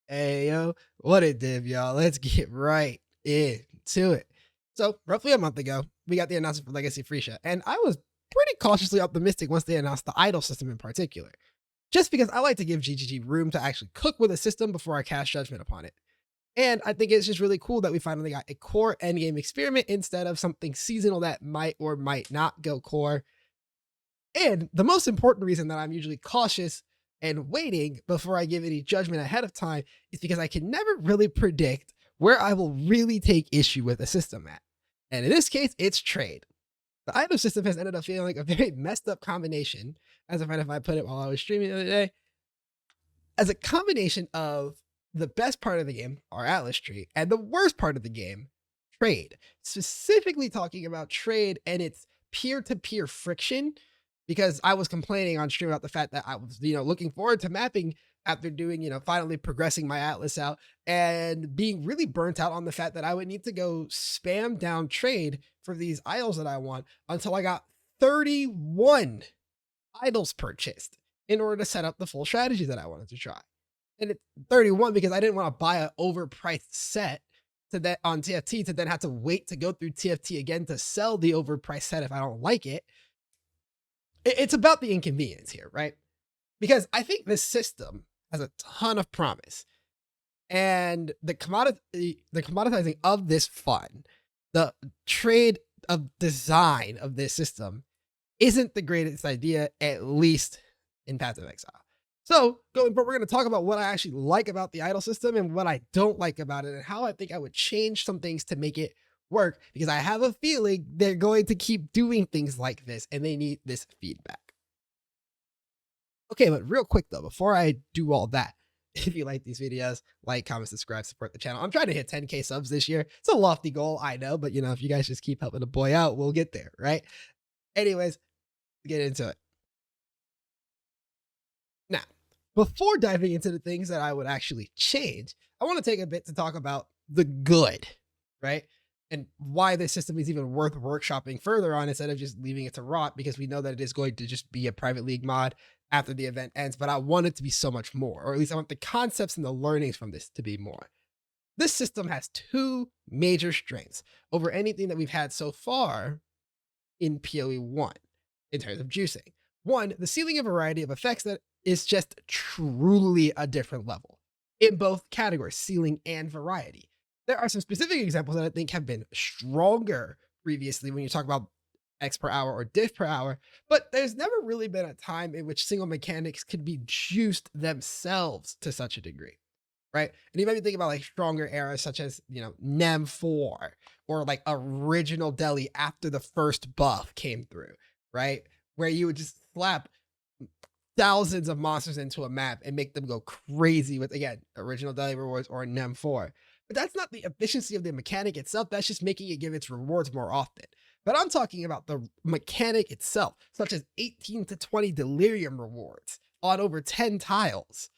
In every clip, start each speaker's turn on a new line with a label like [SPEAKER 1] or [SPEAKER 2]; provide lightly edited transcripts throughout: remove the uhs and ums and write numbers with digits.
[SPEAKER 1] Hey, yo, what it did, y'all? Let's get right into it. So, roughly a month ago, we got the announcement for Legacy of Phrecia, and I was pretty cautiously optimistic once they announced the idol system in particular, just because I like to give GGG room to actually cook with a system before I cast judgment upon it. And I think it's just really cool that we finally got a core endgame experiment instead of something seasonal that might or might not go core. And the most important reason that I'm usually cautious and waiting before I give any judgment ahead of time is because I can never really predict where I will really take issue with a system at. And in this case, it's trade. The item system has ended up feeling like a very messed up combination, as a friend of mine put it while I was streaming the other day, as a combination of the best part of the game, our Atlas tree, and the worst part of the game, trade. Specifically talking about trade and its peer-to-peer friction, because I was complaining on stream about the fact that I was, looking forward to mapping after doing, finally progressing my Atlas out and being really burnt out on the fact that I would need to go spam down trade for these idols that I want until I got 31 idols purchased in order to set up the full strategy that I wanted to try. And it's 31 because I didn't want to buy an overpriced set to that on TFT to then have to wait to go through TFT again to sell the overpriced set if I don't like it. It's about the inconvenience here, right? Because I think this system has a ton of promise, and the commoditizing of this fun, the trade of design of this system isn't the greatest idea, at least in Path of Exile. So going forward, we're going to talk about what I actually like about the idol system and what I don't like about it and how I think I would change some things to make it work, because I have a feeling they're going to keep doing things like this and they need this feedback. Okay, but real quick though, before I do all that, if you like these videos, like, comment, subscribe, support the channel. I'm trying to hit 10K subs this year. It's a lofty goal, I know, but if you guys just keep helping the boy out, we'll get there, right? Anyways, get into it. Now, before diving into the things that I would actually change, I want to take a bit to talk about the good, right? And why this system is even worth workshopping further on instead of just leaving it to rot, because we know that it is going to just be a private league mod after the event ends. But I want it to be so much more, or at least I want the concepts and the learnings from this to be more. This system has two major strengths over anything that we've had so far in PoE 1 in terms of juicing. One, the ceiling of variety of effects that is just truly a different level in both categories, ceiling and variety. There are some specific examples that I think have been stronger previously when you talk about X per hour or diff per hour, but there's never really been a time in which single mechanics could be juiced themselves to such a degree, right? And you might be thinking about like stronger eras such as, Nem 4 or like original Delhi after the first buff came through, right? Where you would just slap thousands of monsters into a map and make them go crazy with, again, original daily rewards or Nem 4. But that's not the efficiency of the mechanic itself. That's just making it give its rewards more often. But I'm talking about the mechanic itself, such as 18 to 20 delirium rewards on over 10 tiles.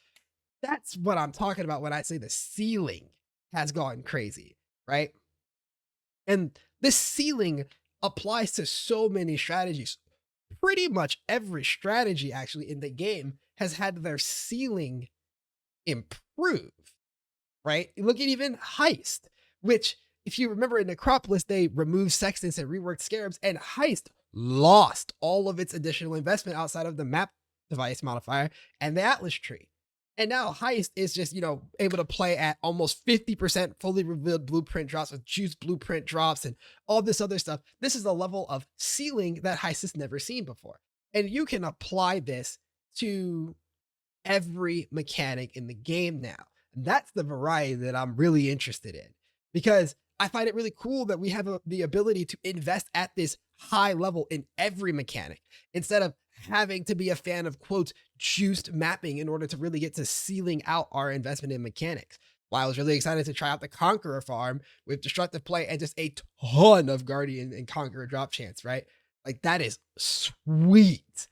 [SPEAKER 1] That's what I'm talking about when I say the ceiling has gone crazy, right? And this ceiling applies to so many strategies. Pretty much every strategy actually in the game has had their ceiling improve, right? Look at even Heist, which, if you remember in Necropolis, they removed Sextants and reworked Scarabs, and Heist lost all of its additional investment outside of the map device modifier and the Atlas tree. And now Heist is just, able to play at almost 50% fully revealed blueprint drops with juice blueprint drops and all this other stuff. This is a level of ceiling that Heist has never seen before. And you can apply this to every mechanic in the game now. And that's the variety that I'm really interested in, because I find it really cool that we have the ability to invest at this high level in every mechanic instead of having to be a fan of, quote, juiced mapping in order to really get to ceiling out our investment in mechanics. While I was really excited to try out the Conqueror farm with destructive play and just a ton of Guardian and Conqueror drop chance, right? Like, that is sweet.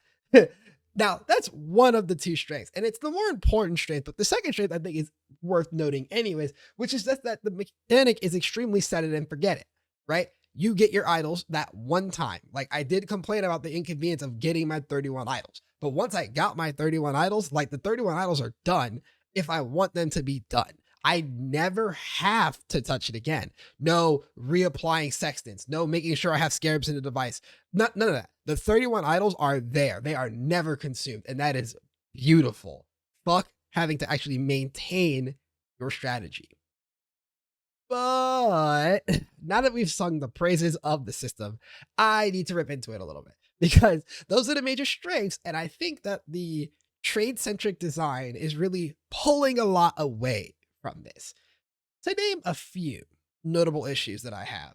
[SPEAKER 1] Now, that's one of the two strengths, and it's the more important strength, but the second strength I think is worth noting anyways, which is just that the mechanic is extremely set it and forget it, right? You get your idols that one time. Like, I did complain about the inconvenience of getting my 31 idols, but once I got my 31 idols, like, the 31 idols are done. if I want them to be done. I never have to touch it again. No reapplying sextants, no making sure I have scarabs in the device. None of that. The 31 idols are there. They are never consumed. And that is beautiful. Fuck having to actually maintain your strategy. But now that we've sung the praises of the system, I need to rip into it a little bit because those are the major strengths. And I think that the trade centric design is really pulling a lot away from this. To name a few notable issues that I have,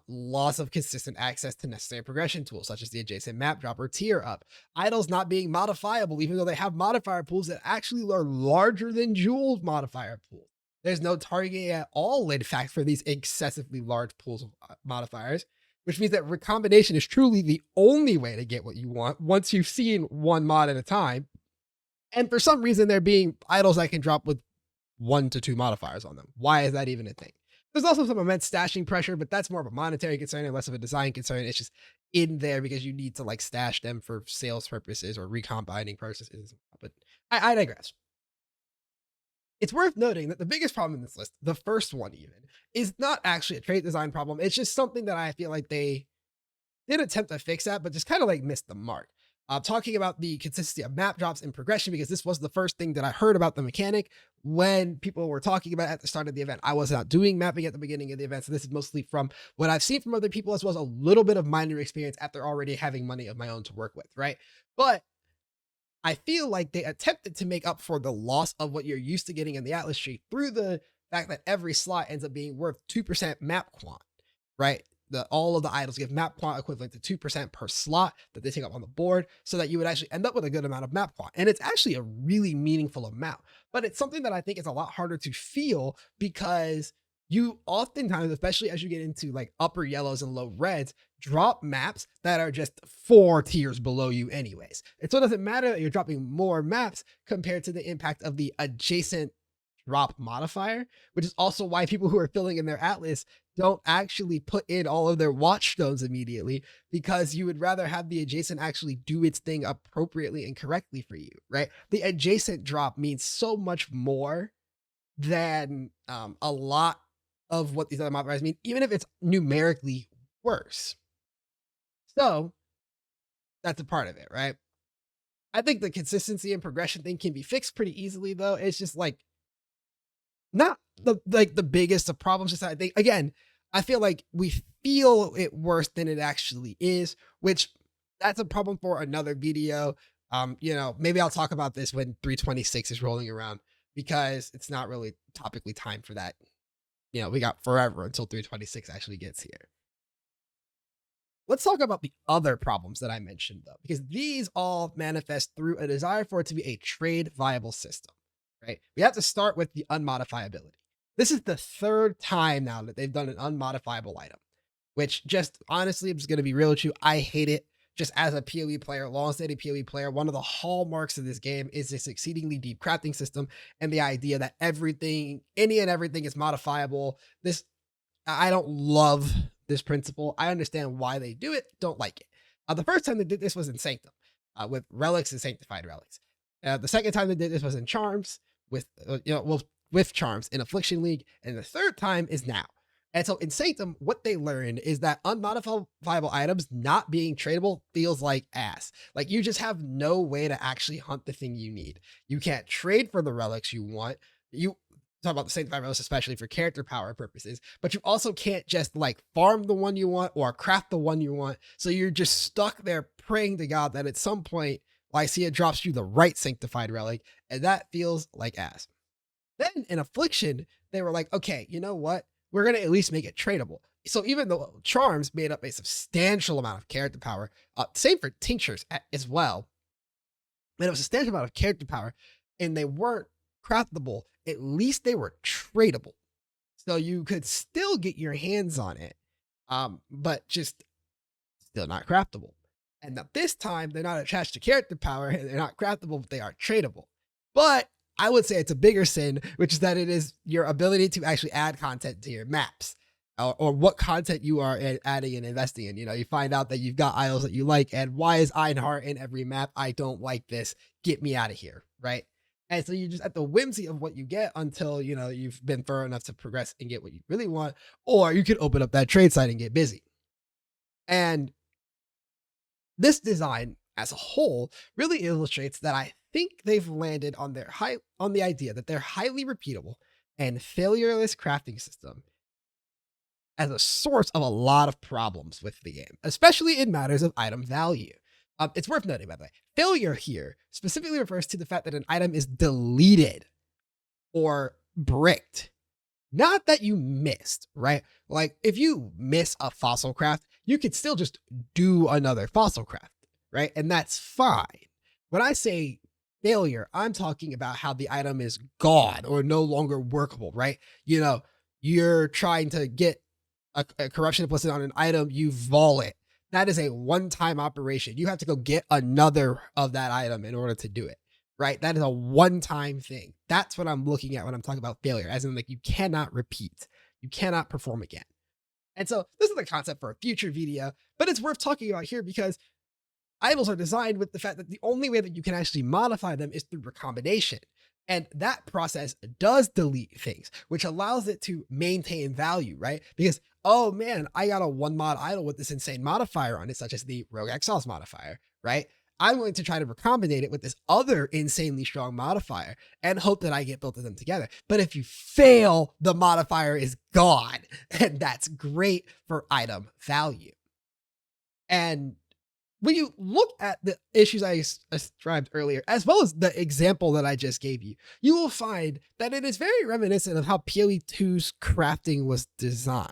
[SPEAKER 1] loss of consistent access to necessary progression tools, such as the adjacent map drop or tier up, idols not being modifiable, even though they have modifier pools that actually are larger than Jewel's modifier pools. There's no targeting at all, in fact, for these excessively large pools of modifiers, which means that recombination is truly the only way to get what you want once you've seen one mod at a time. And for some reason, there being idols that can drop with 1 to 2 modifiers on them. Why is that even a thing? There's also some immense stashing pressure, but that's more of a monetary concern and less of a design concern. It's just in there because you need to like stash them for sales purposes or recombining purposes. But I digress. It's worth noting that the biggest problem in this list, the first one even, is not actually a trait design problem. It's just something that I feel like they did attempt to fix that, but just kind of like missed the mark. Talking about the consistency of map drops and progression, because this was the first thing that I heard about the mechanic when people were talking about it at the start of the event. I was not doing mapping at the beginning of the event, so this is mostly from what I've seen from other people, as well as a little bit of minor experience after already having money of my own to work with, right? But I feel like they attempted to make up for the loss of what you're used to getting in the Atlas tree through the fact that every slot ends up being worth 2% map quant, right? All of the idols give map quant equivalent to 2% per slot that they take up on the board, so that you would actually end up with a good amount of map quant. And it's actually a really meaningful amount, but it's something that I think is a lot harder to feel because you oftentimes, especially as you get into like upper yellows and low reds, drop maps that are just 4 tiers below you anyways. And so it doesn't matter that you're dropping more maps compared to the impact of the adjacent drop modifier, which is also why people who are filling in their Atlas don't actually put in all of their watchstones immediately, because you would rather have the adjacent actually do its thing appropriately and correctly for you, right? The adjacent drop means so much more than a lot of what these other modifiers mean, even if it's numerically worse. So that's a part of it, right? I think the consistency and progression thing can be fixed pretty easily, though. It's just like not the biggest of problems. Just I think, again, I feel like we feel it worse than it actually is, which that's a problem for another video. Maybe I'll talk about this when 326 is rolling around, because it's not really topically timed for that. We got forever until 326 actually gets here. Let's talk about the other problems that I mentioned, though, because these all manifest through a desire for it to be a trade viable system, right? We have to start with the unmodifiability. This is the 3rd time now that they've done an unmodifiable item, which just honestly, I'm just going to be real with you. I hate it. Just as a PoE player, long-standing PoE player, one of the hallmarks of this game is this exceedingly deep crafting system and the idea that any and everything is modifiable. I don't love this principle. I understand why they do it, don't like it. The first time they did this was in Sanctum, with relics and sanctified relics. The second time they did this was in Charms with Charms in Affliction League, and the third time is now. And so in Sanctum, what they learned is that unmodifiable items not being tradable feels like ass. Like you just have no way to actually hunt the thing you need. You can't trade for the relics you want. You talk about the sanctified relics, especially for character power purposes, but you also can't just like farm the one you want or craft the one you want. So you're just stuck there praying to God that at some point Lycia drops you the right sanctified relic, and that feels like ass. Then in Affliction, they were like, okay, you know what? We're going to at least make it tradable. So even though Charms made up a substantial amount of character power, same for Tinctures as well, and it was a substantial amount of character power, and they weren't craftable, at least they were tradable. So you could still get your hands on it, but just still not craftable. And now this time, they're not attached to character power, and they're not craftable, but they are tradable. But I would say it's a bigger sin, which is that it is your ability to actually add content to your maps, or what content you are adding and investing in. You find out that you've got idols that you like, and why is Einhar in every map? I don't like this. Get me out of here, right? And so you're just at the whimsy of what you get until, you've been thorough enough to progress and get what you really want, or you can open up that trade site and get busy. And this design as a whole really illustrates that I think they've landed on on the idea that their highly repeatable and failureless crafting system as a source of a lot of problems with the game, especially in matters of item value. It's worth noting, by the way, failure here specifically refers to the fact that an item is deleted or bricked. Not that you missed, right? Like if you miss a fossil craft, you could still just do another fossil craft, right? And that's fine. When I say failure, I'm talking about how the item is gone or no longer workable, right? You're trying to get a corruption implicit on an item, you vol it. That is a one-time operation. You have to go get another of that item in order to do it, right? That is a one-time thing. That's what I'm looking at when I'm talking about failure, as in like you cannot repeat, you cannot perform again. And so this is the concept for a future video, but it's worth talking about here because idols are designed with the fact that the only way that you can actually modify them is through recombination. And that process does delete things, which allows it to maintain value, right? Because, oh man, I got a one mod idol with this insane modifier on it, such as the Rogue Exiles modifier, right? I'm going to try to recombinate it with this other insanely strong modifier and hope that I get both of them together. But if you fail, the modifier is gone. And that's great for item value. And when you look at the issues I described earlier, as well as the example that I just gave you, you will find that it is very reminiscent of how PoE 2's crafting was designed.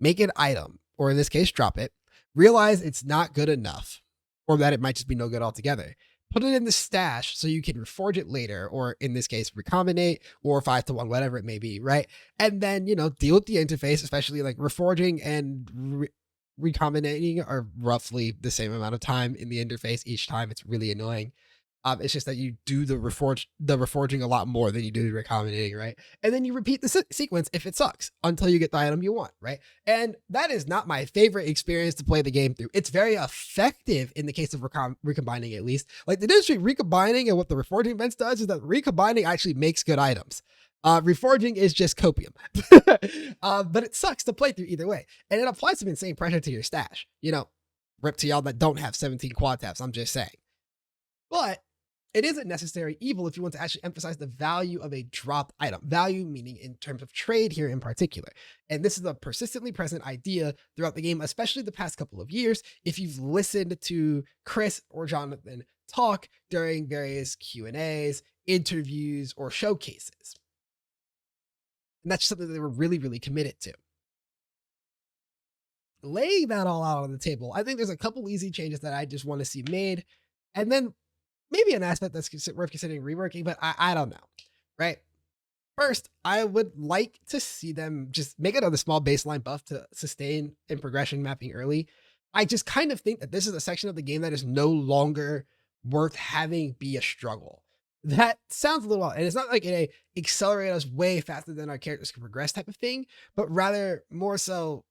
[SPEAKER 1] Make an item, or in this case, drop it, realize it's not good enough, or that it might just be no good altogether. Put it in the stash so you can reforge it later, or in this case, recombinate, or 5-to-1, whatever it may be, right? And then, deal with the interface, especially like reforging and recombinating are roughly the same amount of time in the interface each time. It's really annoying. It's just that you do the reforging a lot more than you do the recombinating, right? And then you repeat the sequence if it sucks until you get the item you want, right? And that is not my favorite experience to play the game through. It's very effective in the case of recombining, at least. Like the difference between recombining and what the reforging events does is that recombining actually makes good items. Reforging is just copium, but it sucks to play through either way. And it applies some insane pressure to your stash, rip to y'all that don't have 17 quad taps. I'm just saying, but it isn't necessary evil if you want to actually emphasize the value of a dropped item. Value meaning in terms of trade here in particular. And this is a persistently present idea throughout the game, especially the past couple of years. If you've listened to Chris or Jonathan talk during various Q&As, interviews, or showcases. And that's something that they were really, really committed to. Laying that all out on the table, I think there's a couple easy changes that I just want to see made. And then maybe an aspect that's worth considering reworking, but I don't know, right? First, I would like to see them just make another small baseline buff to sustain and progression mapping early. I just kind of think that this is a section of the game that is no longer worth having be a struggle. That sounds a little odd, and it's not like a accelerate us way faster than our characters can progress type of thing, but rather more so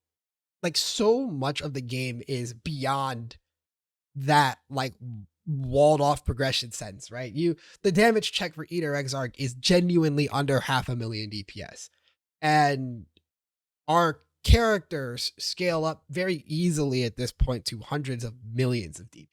[SPEAKER 1] like so much of the game is beyond that like walled off progression sense, right? The damage check for Eater Exarch is genuinely under 500,000 DPS. And our characters scale up very easily at this point to hundreds of millions of DPS.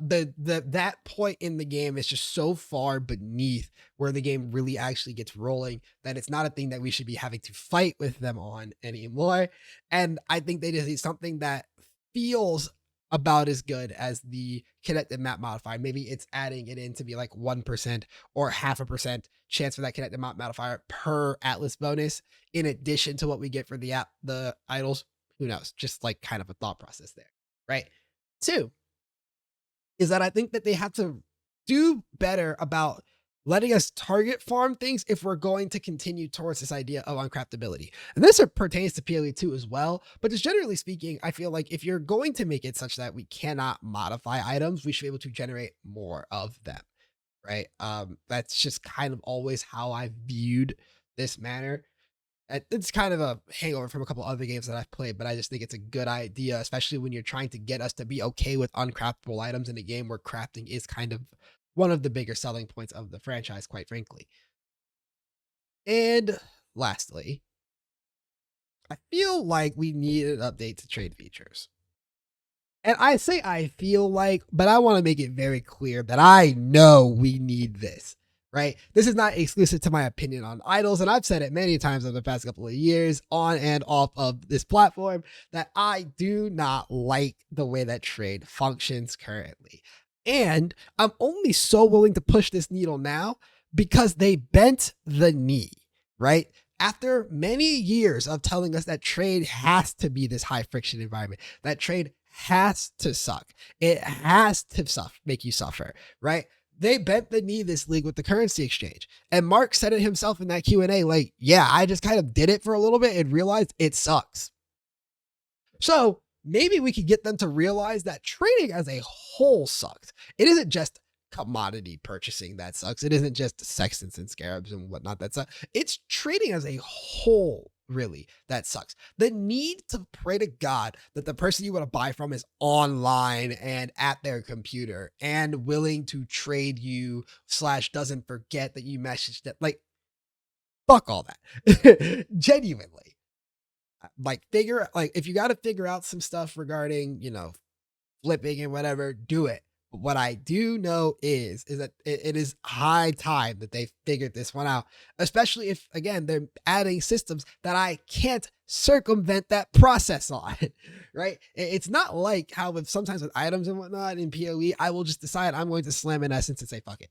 [SPEAKER 1] That point in the game is just so far beneath where the game really actually gets rolling that it's not a thing that we should be having to fight with them on anymore. And I think they just need something that feels about as good as the connected map modifier. Maybe it's adding it in to be like 1% or 0.5% chance for that connected map modifier per Atlas bonus, in addition to what we get for the idols. Who knows? Just like kind of a thought process there, right? 2 is that I think that they have to do better about letting us target farm things if we're going to continue towards this idea of uncraftability. And this pertains to PoE 2 as well, but just generally speaking, I feel like if you're going to make it such that we cannot modify items, we should be able to generate more of them, right? That's just kind of always how I've viewed this matter. It's kind of a hangover from a couple other games that I've played, but I just think it's a good idea, especially when you're trying to get us to be okay with uncraftable items in a game where crafting is kind of one of the bigger selling points of the franchise, quite frankly. And lastly, I feel like we need an update to trade features. And I say I feel like, but I want to make it very clear that I know we need this, right? This is not exclusive to my opinion on idols. And I've said it many times over the past couple of years on and off of this platform that I do not like the way that trade functions currently. And I'm only so willing to push this needle now because they bent the knee, right? After many years of telling us that trade has to be this high friction environment, that trade has to suck, it has to make you suffer, right? They bent the knee this league with the currency exchange. And Mark said it himself in that Q&A, like, yeah, I just kind of did it for a little bit and realized it sucks. So maybe we could get them to realize that trading as a whole sucks. It isn't just commodity purchasing that sucks. It isn't just sextants and scarabs and whatnot that sucks. It's trading as a whole, really, that sucks. The need to pray to God that the person you want to buy from is online and at their computer and willing to trade you / doesn't forget that you messaged it. Like, fuck all that. Genuinely. Like, if you got to figure out some stuff regarding, flipping and whatever, do it. But what I do know is that it is high time that they figured this one out, especially if, again, they're adding systems that I can't circumvent that process on, right? It's not like how sometimes with items and whatnot in PoE, I will just decide I'm going to slam an essence and say, fuck it.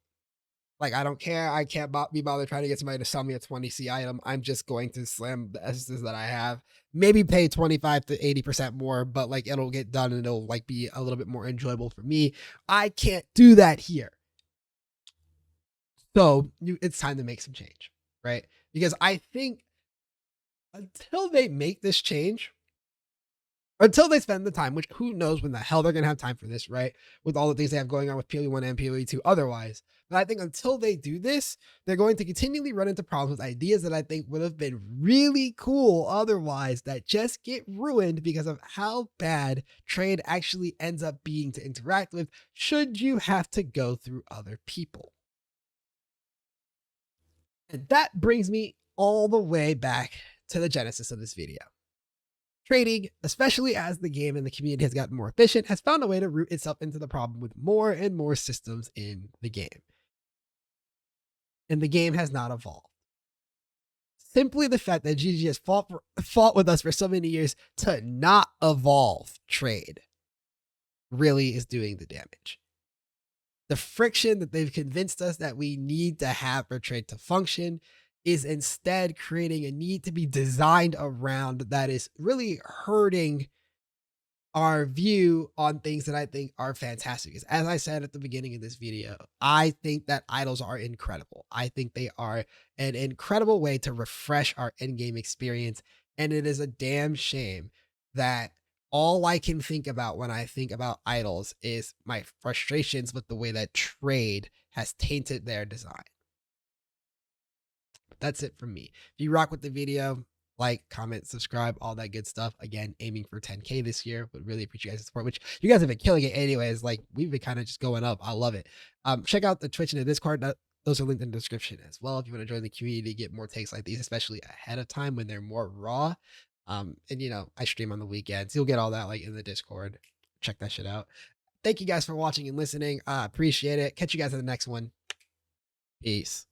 [SPEAKER 1] Like, I don't care. I can't be bothered trying to get somebody to sell me a 20C item. I'm just going to slam the essences that I have. Maybe pay 25 to 80% more, but like it'll get done and it'll like be a little bit more enjoyable for me. I can't do that here. So it's time to make some change, right? Because I think until they make this change, until they spend the time, which who knows when the hell they're going to have time for this, right? With all the things they have going on with PoE 1 and PoE 2 otherwise. But I think until they do this, they're going to continually run into problems with ideas that I think would have been really cool otherwise that just get ruined because of how bad trade actually ends up being to interact with should you have to go through other people. And that brings me all the way back to the genesis of this video. Trading, especially as the game and the community has gotten more efficient, has found a way to root itself into the problem with more and more systems in the game. And the game has not evolved. Simply the fact that GG has fought with us for so many years to not evolve trade really is doing the damage. The friction that they've convinced us that we need to have for trade to function is instead creating a need to be designed around that is really hurting our view on things that I think are fantastic. As I said at the beginning of this video, I think that idols are incredible. I think they are an incredible way to refresh our endgame experience. And it is a damn shame that all I can think about when I think about idols is my frustrations with the way that trade has tainted their design. That's it from me. If you rock with the video, like, comment, subscribe, all that good stuff. Again, aiming for 10K this year. Would really appreciate your support, which you guys have been killing it anyways. Like, we've been kind of just going up. I love it. Check out the Twitch and the Discord. Those are linked in the description as well. If you want to join the community, get more takes like these, especially ahead of time when they're more raw. And I stream on the weekends. You'll get all that like in the Discord. Check that shit out. Thank you guys for watching and listening. I appreciate it. Catch you guys in the next one. Peace.